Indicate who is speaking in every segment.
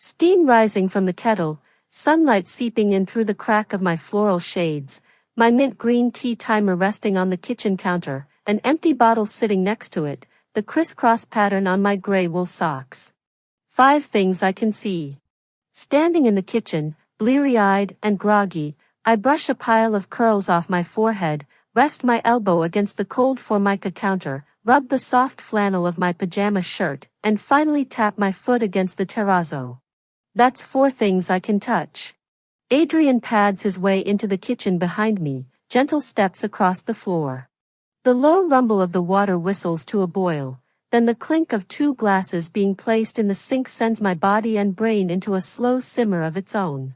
Speaker 1: Steam rising from the kettle, sunlight seeping in through the crack of my floral shades, my mint green tea timer resting on the kitchen counter, an empty bottle sitting next to it, the crisscross pattern on my gray wool socks. 5 things I can see. Standing in the kitchen, bleary-eyed and groggy, I brush a pile of curls off my forehead, rest my elbow against the cold Formica counter, rub the soft flannel of my pajama shirt, and finally tap my foot against the terrazzo. That's 4 things I can touch. Adrian pads his way into the kitchen behind me, gentle steps across the floor. The low rumble of the water whistles to a boil, then the clink of 2 glasses being placed in the sink sends my body and brain into a slow simmer of its own.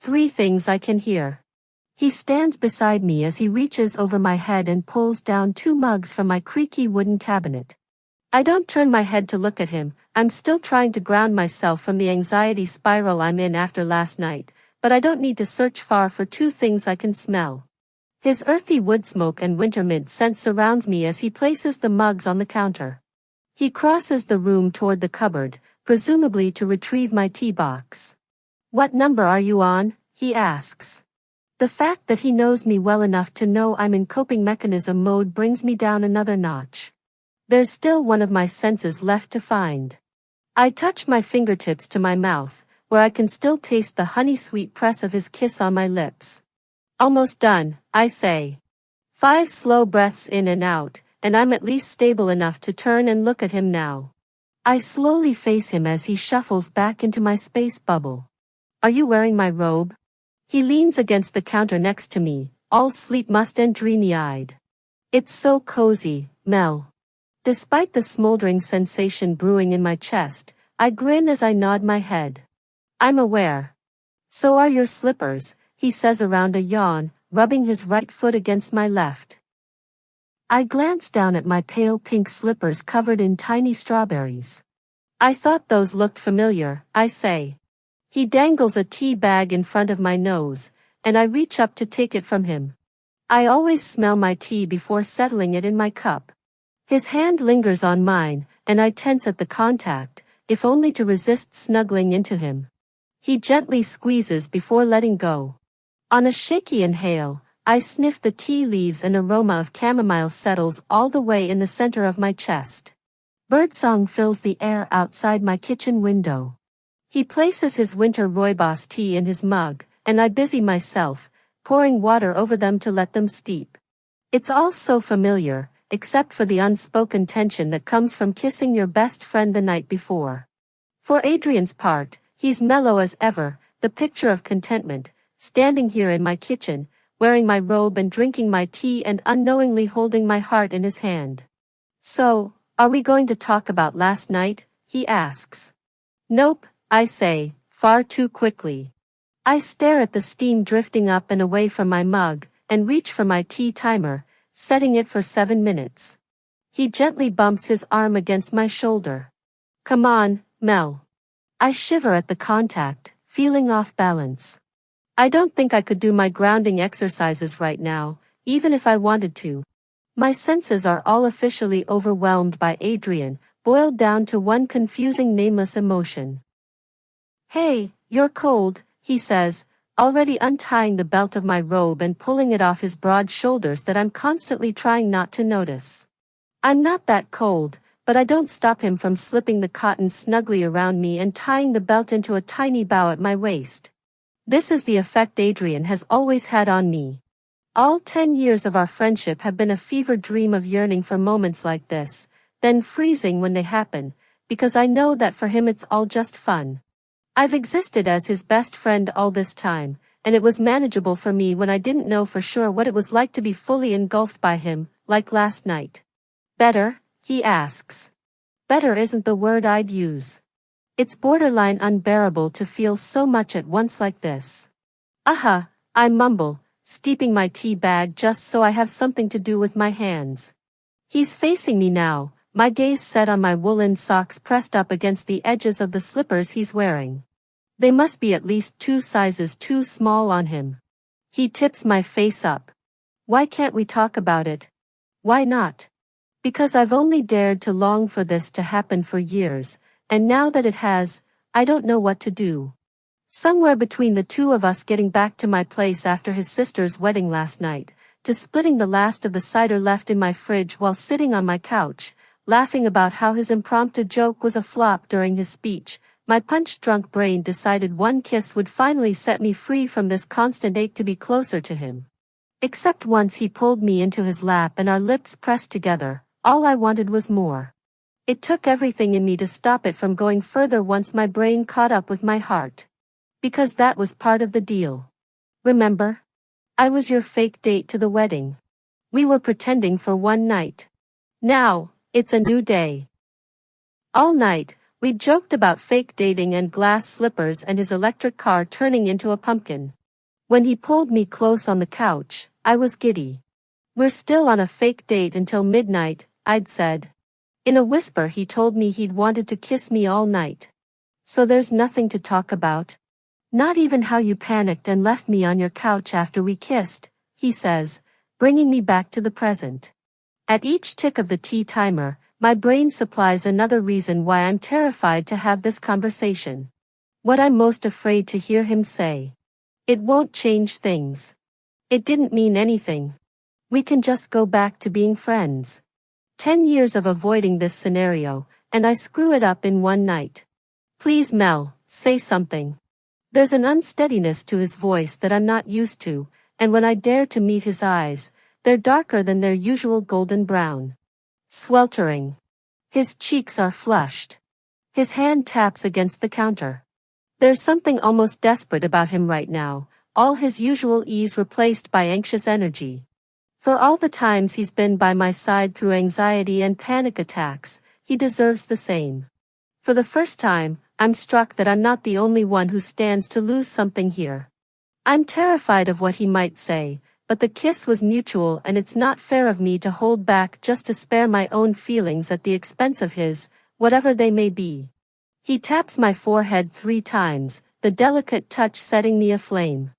Speaker 1: 3 things I can hear. He stands beside me as he reaches over my head and pulls down 2 mugs from my creaky wooden cabinet. I don't turn my head to look at him, I'm still trying to ground myself from the anxiety spiral I'm in after last night, but I don't need to search far for 2 things I can smell. His earthy wood smoke and winter mint scent surrounds me as he places the mugs on the counter. He crosses the room toward the cupboard, presumably to retrieve my tea box. "What number are you on?" he asks. The fact that he knows me well enough to know I'm in coping mechanism mode brings me down another notch. There's still one of my senses left to find. I touch my fingertips to my mouth, where I can still taste the honey-sweet press of his kiss on my lips. "Almost done," I say. 5 slow breaths in and out, and I'm at least stable enough to turn and look at him now. I slowly face him as he shuffles back into my space bubble. "Are you wearing my robe?" He leans against the counter next to me, all sleep-mussed and dreamy-eyed. "It's so cozy, Mel." Despite the smoldering sensation brewing in my chest, I grin as I nod my head. "I'm aware." "So are your slippers," he says around a yawn, rubbing his right foot against my left. I glance down at my pale pink slippers covered in tiny strawberries. "I thought those looked familiar," I say. He dangles a tea bag in front of my nose, and I reach up to take it from him. I always smell my tea before settling it in my cup. His hand lingers on mine, and I tense at the contact, if only to resist snuggling into him. He gently squeezes before letting go. On a shaky inhale, I sniff the tea leaves and aroma of chamomile settles all the way in the center of my chest. Birdsong fills the air outside my kitchen window. He places his winter rooibos tea in his mug, and I busy myself, pouring water over them to let them steep. It's all so familiar, except for the unspoken tension that comes from kissing your best friend the night before. For Adrian's part, he's mellow as ever, the picture of contentment, standing here in my kitchen, wearing my robe and drinking my tea and unknowingly holding my heart in his hand. "So, are we going to talk about last night?" he asks. "Nope," I say, far too quickly. I stare at the steam drifting up and away from my mug, and reach for my tea timer, setting it for 7 minutes. He gently bumps his arm against my shoulder. "Come on, Mel." I shiver at the contact, feeling off balance. I don't think I could do my grounding exercises right now, even if I wanted to. My senses are all officially overwhelmed by Adrian, boiled down to one confusing nameless emotion. "Hey, you're cold," he says, already untying the belt of my robe and pulling it off his broad shoulders that I'm constantly trying not to notice. I'm not that cold, but I don't stop him from slipping the cotton snugly around me and tying the belt into a tiny bow at my waist. This is the effect Adrian has always had on me. All 10 years of our friendship have been a fever dream of yearning for moments like this, then freezing when they happen, because I know that for him it's all just fun. I've existed as his best friend all this time, and it was manageable for me when I didn't know for sure what it was like to be fully engulfed by him, like last night. "Better?" he asks. Better isn't the word I'd use. It's borderline unbearable to feel so much at once like this. I mumble, steeping my tea bag just so I have something to do with my hands. He's facing me now, my gaze set on my woolen socks pressed up against the edges of the slippers he's wearing. They must be at least 2 sizes too small on him. He tips my face up. "Why can't we talk about it?" "Why not?" "Because I've only dared to long for this to happen for years, and now that it has, I don't know what to do. Somewhere between the two of us getting back to my place after his sister's wedding last night, to splitting the last of the cider left in my fridge while sitting on my couch, laughing about how his impromptu joke was a flop during his speech, my punch-drunk brain decided one kiss would finally set me free from this constant ache to be closer to him. Except once he pulled me into his lap and our lips pressed together, all I wanted was more. It took everything in me to stop it from going further once my brain caught up with my heart. Because that was part of the deal. Remember? I was your fake date to the wedding. We were pretending for one night. Now, it's a new day. All night, we joked about fake dating and glass slippers and his electric car turning into a pumpkin. When he pulled me close on the couch, I was giddy. We're still on a fake date until midnight, I'd said. In a whisper he told me he'd wanted to kiss me all night. So there's nothing to talk about? Not even how you panicked and left me on your couch after we kissed, he says, bringing me back to the present. At each tick of the tea timer, my brain supplies another reason why I'm terrified to have this conversation. What I'm most afraid to hear him say. It won't change things. It didn't mean anything. We can just go back to being friends. 10 years of avoiding this scenario, and I screw it up in one night. Please Mel, say something. There's an unsteadiness to his voice that I'm not used to, and when I dare to meet his eyes, they're darker than their usual golden brown. Sweltering. His cheeks are flushed. His hand taps against the counter. There's something almost desperate about him right now, all his usual ease replaced by anxious energy. For all the times he's been by my side through anxiety and panic attacks, he deserves the same. For the first time, I'm struck that I'm not the only one who stands to lose something here. I'm terrified of what he might say, but the kiss was mutual and it's not fair of me to hold back just to spare my own feelings at the expense of his, whatever they may be. He taps my forehead 3 times, the delicate touch setting me aflame.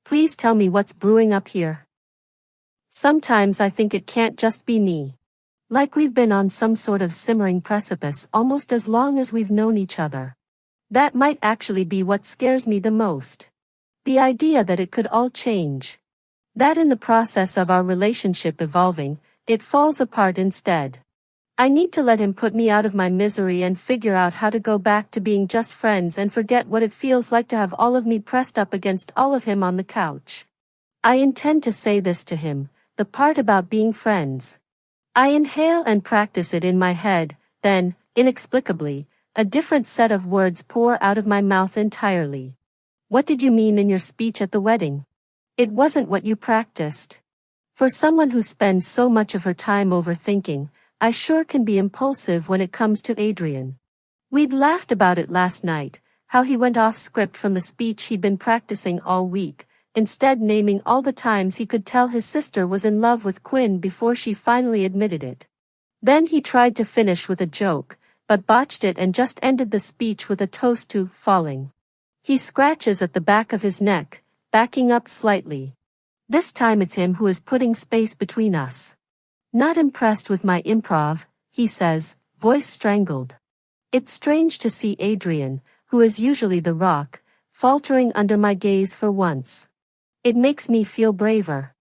Speaker 1: Please tell me what's brewing up here. Sometimes I think it can't just be me. Like we've been on some sort of simmering precipice almost as long as we've known each other. That might actually be what scares me the most. The idea that it could all change. That in the process of our relationship evolving, it falls apart instead. I need to let him put me out of my misery and figure out how to go back to being just friends and forget what it feels like to have all of me pressed up against all of him on the couch. I intend to say this to him, the part about being friends. I inhale and practice it in my head, then, inexplicably, a different set of words pour out of my mouth entirely. What did you mean in your speech at the wedding? It wasn't what you practiced. For someone who spends so much of her time overthinking, I sure can be impulsive when it comes to Adrian. We'd laughed about it last night, how he went off script from the speech he'd been practicing all week, instead naming all the times he could tell his sister was in love with Quinn before she finally admitted it. Then he tried to finish with a joke, but botched it and just ended the speech with a toast to falling. He scratches at the back of his neck, backing up slightly. This time it's him who is putting space between us. Not impressed with my improv, he says, voice strangled. It's strange to see Adrian, who is usually the rock, faltering under my gaze for once. It makes me feel braver.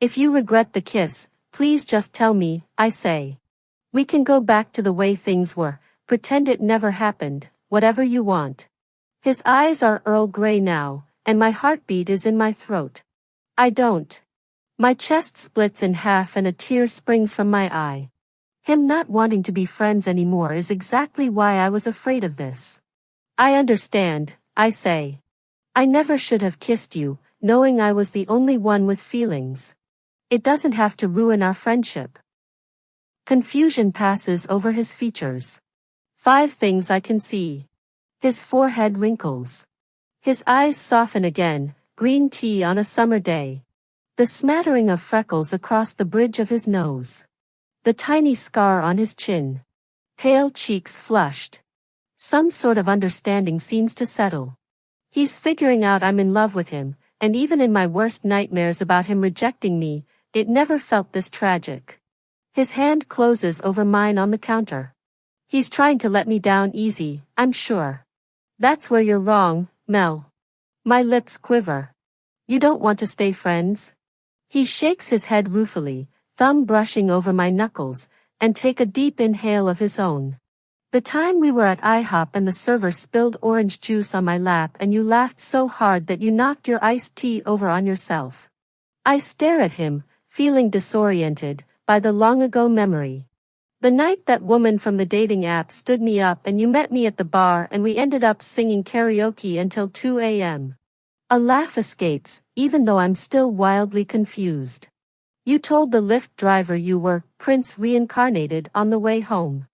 Speaker 1: If you regret the kiss, please just tell me, I say. We can go back to the way things were, pretend it never happened, whatever you want. His eyes are Earl Grey now, and my heartbeat is in my throat. I don't. My chest splits in half and a tear springs from my eye. Him not wanting to be friends anymore is exactly why I was afraid of this. I understand, I say. I never should have kissed you, knowing I was the only one with feelings. It doesn't have to ruin our friendship. Confusion passes over his features. 5 things I can see. His forehead wrinkles. His eyes soften again, green tea on a summer day. The smattering of freckles across the bridge of his nose. The tiny scar on his chin. Pale cheeks flushed. Some sort of understanding seems to settle. He's figuring out I'm in love with him, and even in my worst nightmares about him rejecting me, it never felt this tragic. His hand closes over mine on the counter. He's trying to let me down easy, I'm sure. That's where you're wrong, Mel. My lips quiver. You don't want to stay friends? He shakes his head ruefully, thumb brushing over my knuckles, and take a deep inhale of his own. The time we were at IHOP and the server spilled orange juice on my lap and you laughed so hard that you knocked your iced tea over on yourself. I stare at him, feeling disoriented by the long-ago memory. The night that woman from the dating app stood me up and you met me at the bar and we ended up singing karaoke until 2 a.m. A laugh escapes, even though I'm still wildly confused. You told the Lyft driver you were Prince reincarnated on the way home.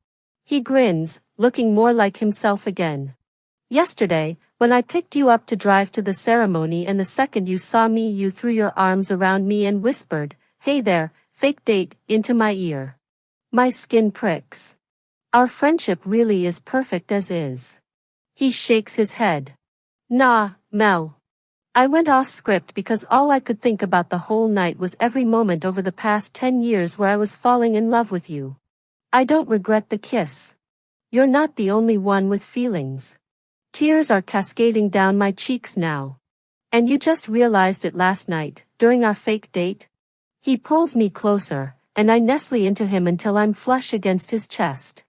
Speaker 1: He grins, looking more like himself again. Yesterday, when I picked you up to drive to the ceremony and the second you saw me you threw your arms around me and whispered, "Hey there, fake date," into my ear. My skin pricks. Our friendship really is perfect as is. He shakes his head. Nah, Mel. I went off script because all I could think about the whole night was every moment over the past 10 years where I was falling in love with you. I don't regret the kiss. You're not the only one with feelings. Tears are cascading down my cheeks now. And you just realized it last night, during our fake date? He pulls me closer, and I nestle into him until I'm flush against his chest.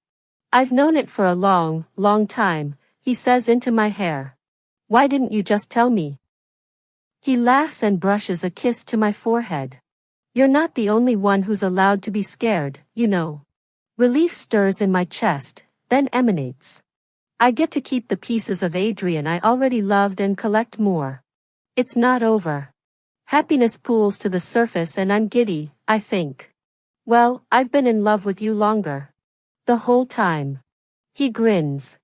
Speaker 1: I've known it for a long, long time, he says into my hair. Why didn't you just tell me? He laughs and brushes a kiss to my forehead. You're not the only one who's allowed to be scared, you know. Relief stirs in my chest, then emanates. I get to keep the pieces of Adrian I already loved and collect more. It's not over. Happiness pools to the surface and I'm giddy, I think. Well, I've been in love with you longer. The whole time. He grins.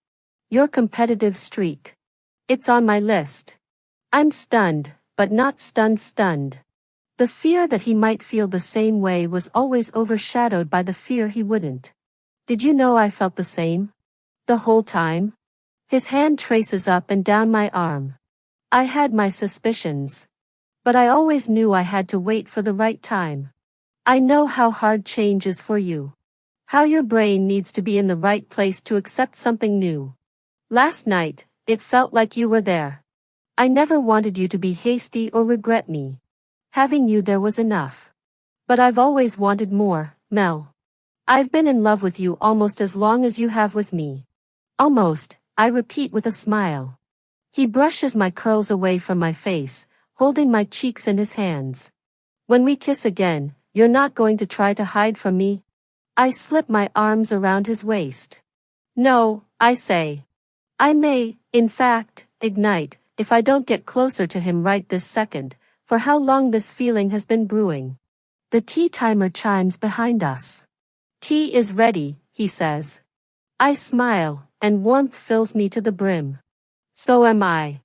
Speaker 1: Your competitive streak. It's on my list. I'm stunned, but not stunned. The fear that he might feel the same way was always overshadowed by the fear he wouldn't. Did you know I felt the same? The whole time? His hand traces up and down my arm. I had my suspicions. But I always knew I had to wait for the right time. I know how hard change is for you. How your brain needs to be in the right place to accept something new. Last night, it felt like you were there. I never wanted you to be hasty or regret me. Having you there was enough. But I've always wanted more, Mel. I've been in love with you almost as long as you have with me. Almost, I repeat with a smile. He brushes my curls away from my face, holding my cheeks in his hands. When we kiss again, you're not going to try to hide from me? I slip my arms around his waist. No, I say. I may, in fact, ignite, if I don't get closer to him right this second, for how long this feeling has been brewing. The tea timer chimes behind us. Tea is ready, he says. I smile, and warmth fills me to the brim. So am I.